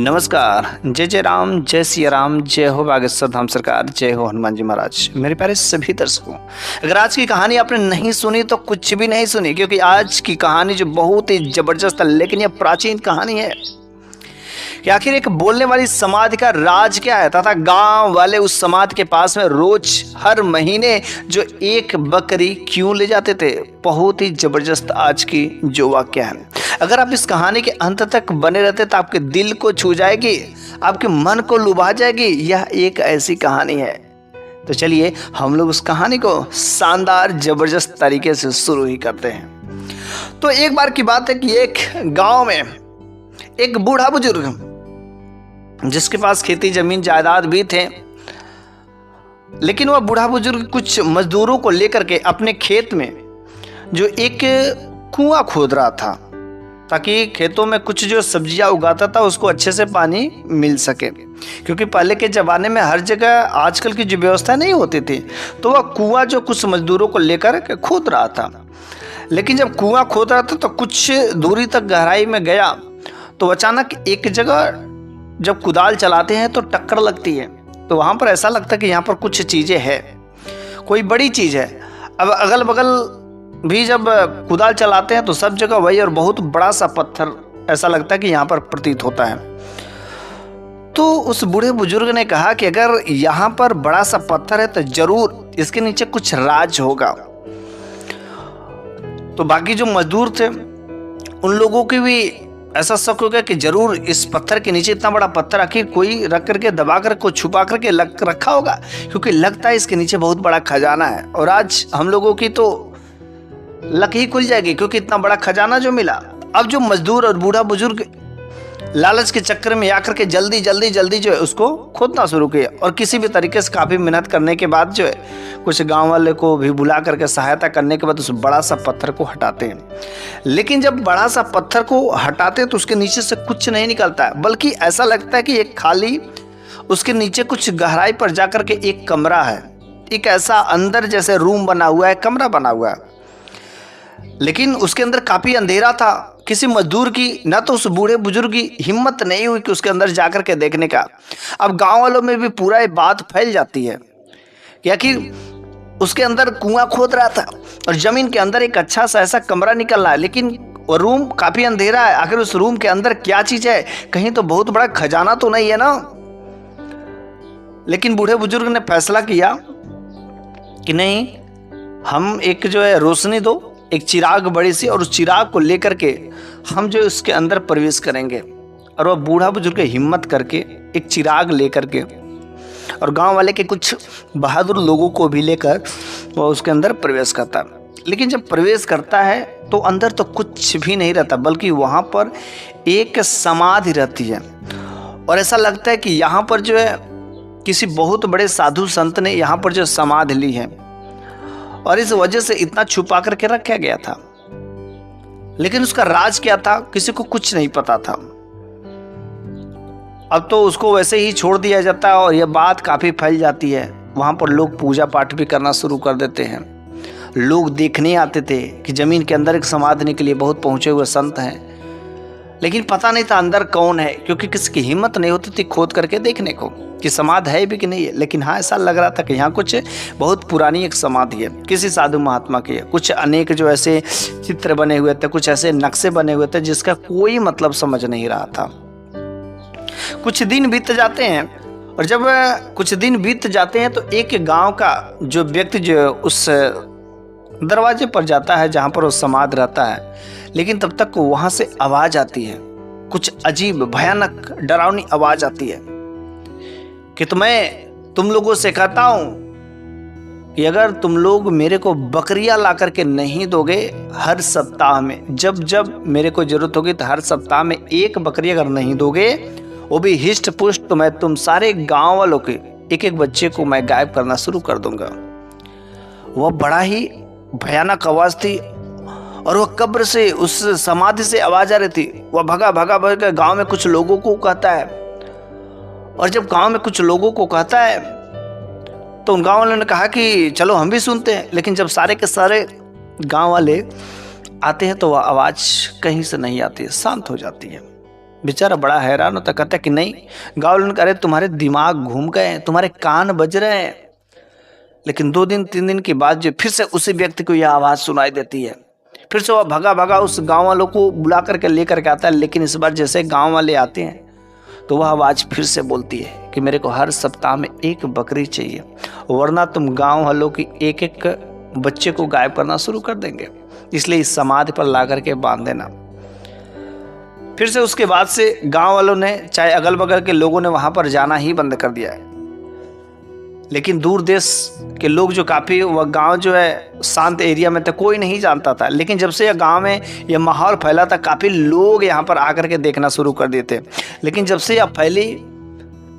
नमस्कार। जय जय राम, जय सिया राम, जय हो बागेश्वर धाम सरकार, जय हो हनुमान जी महाराज। मेरे प्यारे सभी दर्शकों, अगर आज की कहानी आपने नहीं सुनी तो कुछ भी नहीं सुनी, क्योंकि आज की कहानी जो बहुत ही जबरदस्त है, लेकिन यह प्राचीन कहानी है कि आखिर एक बोलने वाली समाधि का राज क्या है तथा गांव वाले उस समाधि के पास में रोज हर महीने जो एक बकरी क्यों ले जाते थे। बहुत ही जबरदस्त आज की जो वाक्य है। अगर आप इस कहानी के अंत तक बने रहते तो आपके दिल को छू जाएगी, आपके मन को लुभा जाएगी। यह एक ऐसी कहानी है। तो चलिए हम लोग उस कहानी को शानदार जबरदस्त तरीके से शुरू ही करते हैं। तो एक बार की बात है कि एक गांव में एक बूढ़ा बुजुर्ग, जिसके पास खेती जमीन जायदाद भी थे, लेकिन वह बूढ़ा बुजुर्ग कुछ मजदूरों को लेकर के अपने खेत में जो एक कुआं खोद रहा था, ताकि खेतों में कुछ जो सब्जियां उगाता था उसको अच्छे से पानी मिल सके। क्योंकि पहले के ज़माने में हर जगह आजकल की जो व्यवस्था नहीं होती थी, तो वह कुआं जो कुछ मजदूरों को लेकर के खोद रहा था। लेकिन जब कुआं खोद रहा था तो कुछ दूरी तक गहराई में गया तो अचानक एक जगह जब कुदाल चलाते हैं तो टक्कर लगती है। तो वहाँ पर ऐसा लगता है कि यहाँ पर कुछ चीज़ें हैं, कोई बड़ी चीज़ है। अब अगल बगल भी जब कुदाल चलाते हैं तो सब जगह वही और बहुत बड़ा सा पत्थर ऐसा लगता है कि यहाँ पर प्रतीत होता है। तो उस बूढ़े बुजुर्ग ने कहा कि अगर यहाँ पर बड़ा सा पत्थर है तो जरूर इसके नीचे कुछ राज होगा। तो बाकी जो मजदूर थे उन लोगों की भी ऐसा शक हो गया कि जरूर इस पत्थर के नीचे इतना बड़ा पत्थर आखिर कोई रख करके दबा कर को छुपा करके रखा होगा, क्योंकि लगता है इसके नीचे बहुत बड़ा खजाना है। और आज हम लोगं की तो लक ही खुल जाएगी, क्योंकि इतना बड़ा खजाना जो मिला। अब जो मजदूर और बूढ़ा बुजुर्ग लालच के चक्कर में आकर के जल्दी जो है उसको खोदना शुरू किया। और किसी भी तरीके से काफ़ी मेहनत करने के बाद जो है कुछ गांव वाले को भी बुला करके सहायता करने के बाद उस बड़ा सा पत्थर को हटाते हैं। लेकिन जब बड़ा सा पत्थर को हटाते हैं तो उसके नीचे से कुछ नहीं निकलता है, बल्कि ऐसा लगता है कि एक खाली उसके नीचे कुछ गहराई पर जाकर के एक कमरा है। एक ऐसा अंदर जैसे रूम बना हुआ है, कमरा बना हुआ है, लेकिन उसके अंदर काफ़ी अंधेरा था। किसी मजदूर की ना तो उस बूढ़े बुजुर्ग की हिम्मत नहीं हुई कि उसके अंदर जाकर के देखने का। अब गांव वालों में भी पूरा ये बात फैल जाती है कि आखिर उसके अंदर कुआं खोद रहा था और जमीन के अंदर एक अच्छा सा ऐसा कमरा निकल रहा है, लेकिन वो रूम काफ़ी अंधेरा है। आखिर उस रूम के अंदर क्या चीज़ है, कहीं तो बहुत बड़ा खजाना तो नहीं है ना। लेकिन बूढ़े बुजुर्ग ने फैसला किया कि नहीं, हम एक जो है रोशनी दो, एक चिराग बड़ी सी, और उस चिराग को लेकर के हम जो उसके अंदर प्रवेश करेंगे। और वह बूढ़ा बुजुर्ग हिम्मत करके एक चिराग लेकर के और गांव वाले के कुछ बहादुर लोगों को भी लेकर वह उसके अंदर प्रवेश करता है। लेकिन जब प्रवेश करता है तो अंदर तो कुछ भी नहीं रहता, बल्कि वहाँ पर एक समाधि रहती है। और ऐसा लगता है कि यहाँ पर जो है किसी बहुत बड़े साधु संत ने यहाँ पर जो समाधि ली है, और इस वजह से इतना छुपा करके रखा गया था। लेकिन उसका राज क्या था किसी को कुछ नहीं पता था। अब तो उसको वैसे ही छोड़ दिया जाता है और यह बात काफ़ी फैल जाती है। वहाँ पर लोग पूजा पाठ भी करना शुरू कर देते हैं। लोग देखने आते थे कि ज़मीन के अंदर एक समाधि के लिए बहुत पहुँचे हुए संत हैं, लेकिन पता नहीं था अंदर कौन है, क्योंकि किसी की हिम्मत नहीं होती थी खोद करके देखने को कि समाधि है भी कि नहीं है। लेकिन हाँ, ऐसा लग रहा था कि यहाँ कुछ बहुत पुरानी एक समाधि है, किसी साधु महात्मा की है। कुछ अनेक जो ऐसे चित्र बने हुए थे, कुछ ऐसे नक्शे बने हुए थे जिसका कोई मतलब समझ नहीं रहा था। कुछ दिन बीत जाते हैं, और जब कुछ दिन बीत जाते हैं तो एक गांव का जो व्यक्ति जो उस दरवाजे पर जाता है जहाँ पर वो समाधि रहता है, लेकिन तब तक वहाँ से आवाज़ आती है, कुछ अजीब भयानक डरावनी आवाज़ आती है कि तुम लोगों से कहता हूँ कि अगर तुम लोग मेरे को बकरियां ला करके नहीं दोगे, हर सप्ताह में जब मेरे को जरूरत होगी तो हर सप्ताह में एक बकरी अगर नहीं दोगे, वो भी हिष्ट पुष्ट, तो मैं तुम सारे गांव वालों के एक एक बच्चे को मैं गायब करना शुरू कर दूंगा। वह बड़ा ही भयानक आवाज़ थी, और वह कब्र से उस समाधि से आवाज़ आ रही थी। वह भगा गांव में कुछ लोगों को कहता है, और जब गांव में कुछ लोगों को कहता है तो उन गांव वालों ने कहा कि चलो हम भी सुनते हैं। लेकिन जब सारे के सारे गांव वाले आते हैं तो वह आवाज़ कहीं से नहीं आती है, शांत हो जाती है। बेचारा बड़ा हैरान होता, कहता कि नहीं। गाँव वालों ने कहा, अरे तुम्हारे दिमाग घूम गए हैं, तुम्हारे कान बज रहे हैं। लेकिन 2 दिन 3 दिन के बाद जो फिर से उसी व्यक्ति को यह आवाज़ सुनाई देती है। फिर से वह भगा भगा उस गांव वालों को बुला करके लेकर के आता है। लेकिन इस बार जैसे गांव वाले आते हैं तो वह आवाज़ फिर से बोलती है कि मेरे को हर सप्ताह में 1 बकरी चाहिए, वरना तुम गांव वालों की एक एक बच्चे को गायब करना शुरू कर देंगे, इसलिए इस समाधि पर ला करके बांध देना। फिर से उसके बाद से गांव वालों ने, चाहे अगल बगल के लोगों ने वहां पर जाना ही बंद कर दिया है। लेकिन दूर देश के लोग जो काफ़ी, वह गांव जो है शांत एरिया में था, कोई नहीं जानता था। लेकिन जब से यह गांव में यह माहौल फैला था, काफ़ी लोग यहाँ पर आकर के देखना शुरू कर दिए थे। लेकिन जब से यह फैली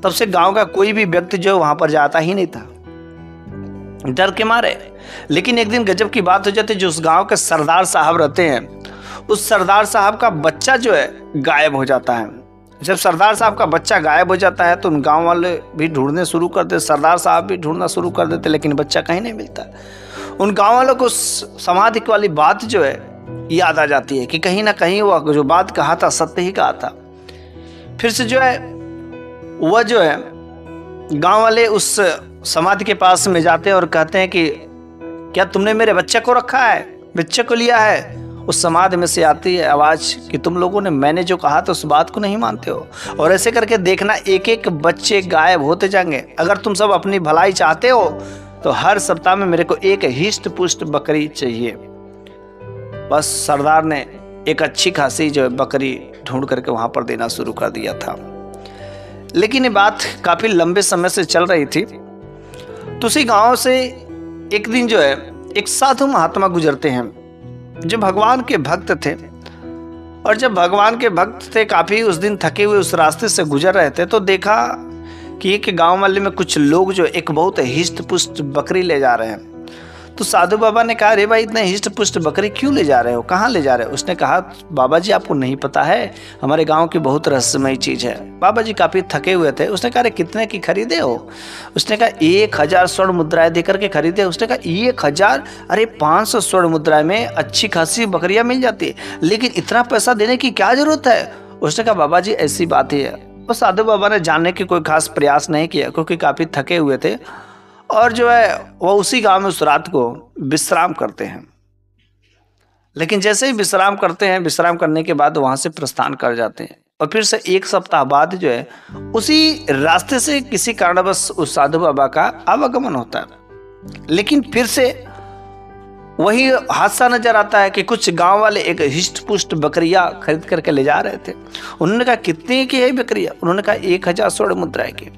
तब से गांव का कोई भी व्यक्ति जो वहाँ पर जाता ही नहीं था, डर के मारे। लेकिन एक दिन गजब की बात हो जाती है, जो उस गाँव के सरदार साहब रहते हैं, उस सरदार साहब का बच्चा जो है गायब हो जाता है। जब सरदार साहब का बच्चा गायब हो जाता है तो उन गांव वाले भी ढूंढने शुरू कर देते, सरदार साहब भी ढूंढना शुरू कर देते, लेकिन बच्चा कहीं नहीं मिलता। उन गांव वालों को समाधि वाली बात जो है याद आ जाती है कि कहीं ना कहीं वह जो बात कहा था सत्य ही कहा था। फिर से जो है वह जो है गांव वाले उस समाधि के पास में जाते हैं और कहते हैं कि क्या तुमने मेरे बच्चे को रखा है, बच्चे को लिया है? उस समाधि में से आती है आवाज़ कि तुम लोगों ने मैंने जो कहा था उस बात को नहीं मानते हो, और ऐसे करके देखना एक एक बच्चे गायब होते जाएंगे। अगर तुम सब अपनी भलाई चाहते हो तो हर सप्ताह में मेरे को 1 हिष्ट पुष्ट बकरी चाहिए। बस सरदार ने एक अच्छी खासी जो बकरी ढूंढ करके वहाँ पर देना शुरू कर दिया था। लेकिन ये बात काफ़ी लंबे समय से चल रही थी। तो उसी गाँव से एक दिन जो है एक साधु महात्मा गुजरते हैं जो भगवान के भक्त थे। और जब भगवान के भक्त थे, काफ़ी उस दिन थके हुए उस रास्ते से गुजर रहे थे, तो देखा कि एक गांव वाले में कुछ लोग जो एक बहुत हिष्ट पुष्ट बकरी ले जा रहे हैं। तो साधु बाबा ने कहा, अरे भाई इतने हिष्ट पुष्ट बकरी क्यों ले जा रहे हो, कहाँ ले जा रहे हो? उसने कहा, बाबा जी आपको नहीं पता है, हमारे गांव की बहुत रहस्यमयी चीज़ है। बाबा जी काफ़ी थके हुए थे। उसने कहा, अरे कितने की खरीदे हो? उसने कहा 1000 स्वर्ण मुद्राएं देकर के खरीदे। उसने कहा 1000? अरे 500 स्वर्ण मुद्राएं में अच्छी खासी बकरियां मिल जाती है, लेकिन इतना पैसा देने की क्या जरूरत है? उसने कहा, बाबा जी ऐसी बात ही है। और साधु बाबा ने जानने की कोई खास प्रयास नहीं किया, क्योंकि काफ़ी थके हुए थे। और जो है वह उसी गांव में उस रात को विश्राम करते हैं। लेकिन जैसे ही विश्राम करते हैं, विश्राम करने के बाद वहां से प्रस्थान कर जाते हैं। और फिर से 1 सप्ताह बाद जो है उसी रास्ते से किसी कारणवश उस साधु बाबा का आवागमन होता है। लेकिन फिर से वही हादसा नजर आता है कि कुछ गांव वाले एक हिष्ट पुष्ट बकरियां खरीद करके ले जा रहे थे। उन्होंने कहा, कितने की है बकरियां? उन्होंने कहा 1000 स्वर्ण मुद्राएं की।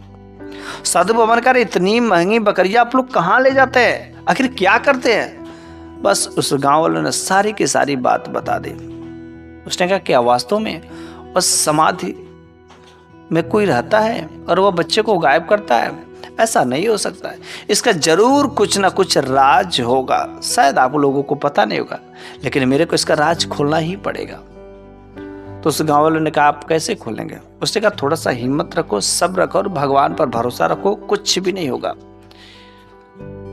साधु बाबा ने कहा, इतनी महंगी बकरियां आप लोग कहाँ ले जाते हैं, आखिर क्या करते हैं? बस उस गांव वालों ने सारी की सारी बात बता दी। उसने कहा, क्या वास्तव में बस समाधि में कोई रहता है और वह बच्चे को गायब करता है? ऐसा नहीं हो सकता है, इसका जरूर कुछ ना कुछ राज होगा। शायद आप लोगों को पता नहीं होगा, लेकिन मेरे को इसका राज खोलना ही पड़ेगा। तो उस गाँव वालों ने कहा, आप कैसे खोलेंगे? उसने कहा, थोड़ा सा हिम्मत रखो, सब्र रखो और भगवान पर भरोसा रखो, कुछ भी नहीं होगा।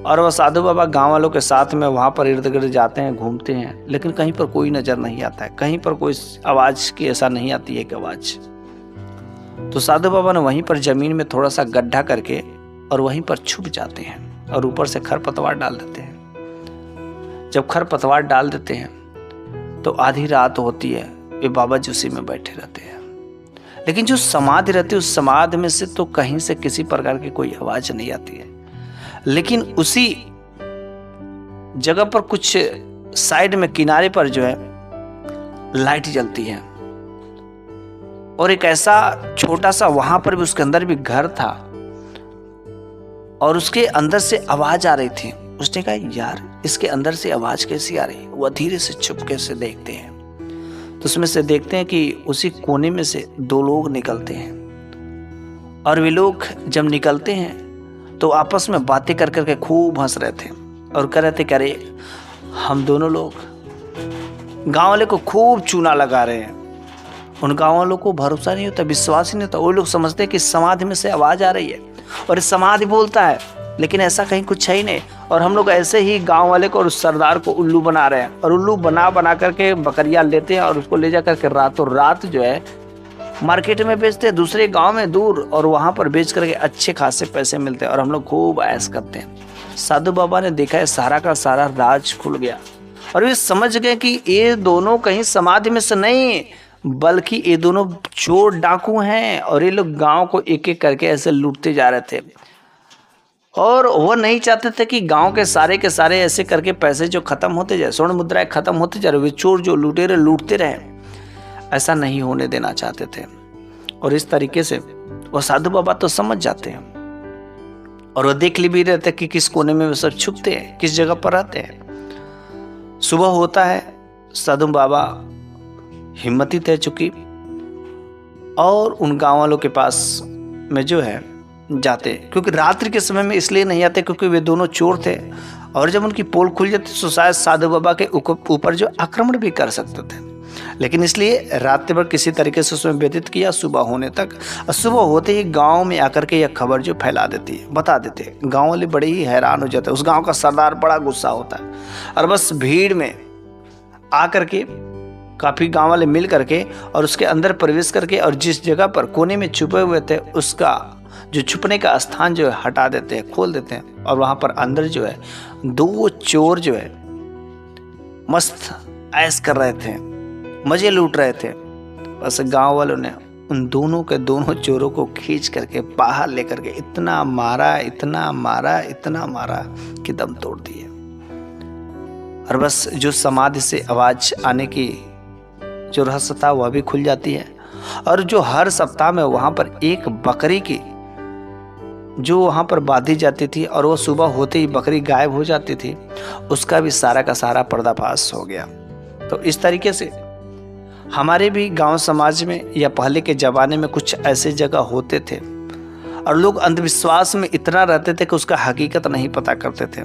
और वह साधु बाबा गाँव वालों के साथ में वहाँ पर इर्द गिर्द जाते हैं, घूमते हैं, लेकिन कहीं पर कोई नज़र नहीं आता है, कहीं पर कोई आवाज़ की ऐसा नहीं आती है कि आवाज़। तो साधु बाबा ने वहीं पर ज़मीन में थोड़ा सा गड्ढा करके और वहीं पर छुप जाते हैं और ऊपर से खरपतवार डाल देते हैं। जब खरपतवार डाल देते हैं तो आधी रात होती है, वे बाबा जी उसी में बैठे रहते हैं। लेकिन जो समाधि रहती है, उस समाधि में से तो कहीं से किसी प्रकार की कोई आवाज नहीं आती है। लेकिन उसी जगह पर कुछ साइड में किनारे पर जो है लाइट जलती है, और एक ऐसा छोटा सा वहां पर भी, उसके अंदर भी घर था और उसके अंदर से आवाज आ रही थी। उसने कहा, यार इसके अंदर से आवाज कैसी आ रही? वह धीरे से चुपके से देखते हैं तो उसमें से देखते हैं कि उसी कोने में से 2 लोग निकलते हैं। और वे लोग जब निकलते हैं तो आपस में बातें कर करके खूब हंस रहे थे और कह रहे थे, अरे हम दोनों लोग गाँव वाले को खूब चूना लगा रहे हैं। उन गाँव वालों को भरोसा नहीं होता, विश्वास ही नहीं होता। वो लोग समझते हैं कि समाधि में से आवाज़ आ रही है और समाधि बोलता है, लेकिन ऐसा कहीं कुछ है ही नहीं। और हम लोग ऐसे ही गांव वाले को और उस सरदार को उल्लू बना रहे हैं, और उल्लू बना बना करके बकरियां लेते हैं और उसको ले जा करके रातों रात जो है मार्केट में बेचते हैं, दूसरे गांव में दूर, और वहां पर बेच करके अच्छे खासे पैसे मिलते हैं और हम लोग खूब ऐश करते हैं। साधु बाबा ने देखा है सारा का सारा राज खुल गया और वे समझ गए कि ये दोनों कहीं समाधि में से नहीं, बल्कि ये दोनों चोर डाकू हैं और ये लोग गांव को एक एक करके ऐसे लूटते जा रहे थे। और वो नहीं चाहते थे कि गांव के सारे ऐसे करके पैसे जो खत्म होते जाए, स्वर्ण मुद्राएं खत्म होते जा रहे, वे चोर जो लुटेरे लूटते रहे, ऐसा नहीं होने देना चाहते थे। और इस तरीके से वो साधु बाबा तो समझ जाते हैं और वो देख भी रहते कि किस कोने में वे सब छुपते हैं, किस जगह पर रहते हैं। सुबह होता है, साधु बाबा हिम्मती थे चुकी और उन गांव वालों के पास में जो है जाते, क्योंकि रात्रि के समय में इसलिए नहीं आते क्योंकि वे दोनों चोर थे और जब उनकी पोल खुल जाती तो शायद साधु बाबा के ऊपर जो आक्रमण भी कर सकते थे, लेकिन इसलिए रात भर किसी तरीके से उसमें व्यतीत किया सुबह होने तक। और सुबह होते ही गांव में आकर के यह खबर जो फैला देती है, बता देते हैं। गांव वाले बड़े ही हैरान हो जाते हैं। उस गांव का सरदार बड़ा गुस्सा होता है और बस भीड़ में आकर के काफ़ी गांव वाले मिल करके और उसके अंदर प्रवेश करके और जिस जगह पर कोने में छुपे हुए थे उसका जो छुपने का स्थान जो है हटा देते हैं, खोल देते हैं। और वहाँ पर अंदर जो है दो चोर जो है मस्त ऐश कर रहे थे, मजे लूट रहे थे। बस गांव वालों ने उन दोनों के दोनों चोरों को खींच करके बाहर लेकर के इतना मारा कि दम तोड़ दिए। और बस जो समाधि से आवाज आने की जो रहस्य था वह भी खुल जाती है। और जो हर सप्ताह में वहां पर एक बकरी की जो वहां पर बांधी जाती थी और वो सुबह होते ही बकरी गायब हो जाती थी, उसका भी सारा का सारा पर्दाफाश हो गया। तो इस तरीके से हमारे भी गांव समाज में या पहले के ज़माने में कुछ ऐसे जगह होते थे और लोग अंधविश्वास में इतना रहते थे कि उसका हकीकत नहीं पता करते थे।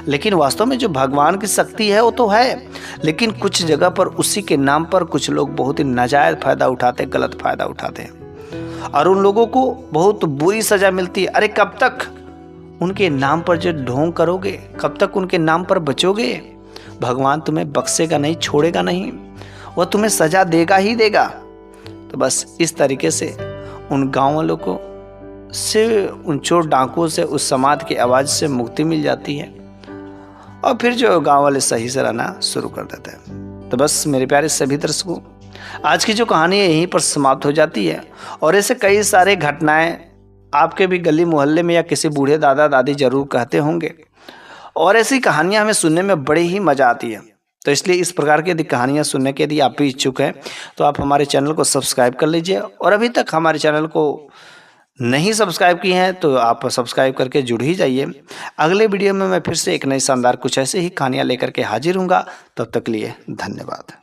लेकिन वास्तव में जो भगवान की शक्ति है वो तो है, लेकिन कुछ जगह पर उसी के नाम पर कुछ लोग बहुत ही नाजायज़ फ़ायदा उठाते, गलत फ़ायदा उठाते हैं और उन लोगों को बहुत बुरी सज़ा मिलती है। अरे कब तक उनके नाम पर जो ढोंग करोगे, कब तक उनके नाम पर बचोगे? भगवान तुम्हें बख्शेगा नहीं, छोड़ेगा नहीं, वह तुम्हें सज़ा देगा ही देगा। तो बस इस तरीके से उन गाँव वालों को से उन चोर डाकुओं से उस समाज की आवाज़ से मुक्ति मिल जाती है और फिर जो गांव वाले सही से रहना शुरू कर देते हैं। तो बस मेरे प्यारे सभी दर्शकों, आज की जो कहानी है यहीं पर समाप्त हो जाती है और ऐसे कई सारे घटनाएं आपके भी गली मोहल्ले में या किसी बूढ़े दादा दादी जरूर कहते होंगे और ऐसी कहानियां हमें सुनने में बड़ी ही मज़ा आती है। तो इसलिए इस प्रकार की यदि कहानियाँ सुनने के यदि आप भी इच्छुक हैं तो आप हमारे चैनल को सब्सक्राइब कर लीजिए और अभी तक हमारे चैनल को नहीं सब्सक्राइब किए हैं तो आप सब्सक्राइब करके जुड़ ही जाइए। अगले वीडियो में मैं फिर से एक नई शानदार कुछ ऐसे ही कहानियाँ लेकर के हाजिर हूँगा। तब तक के लिए धन्यवाद।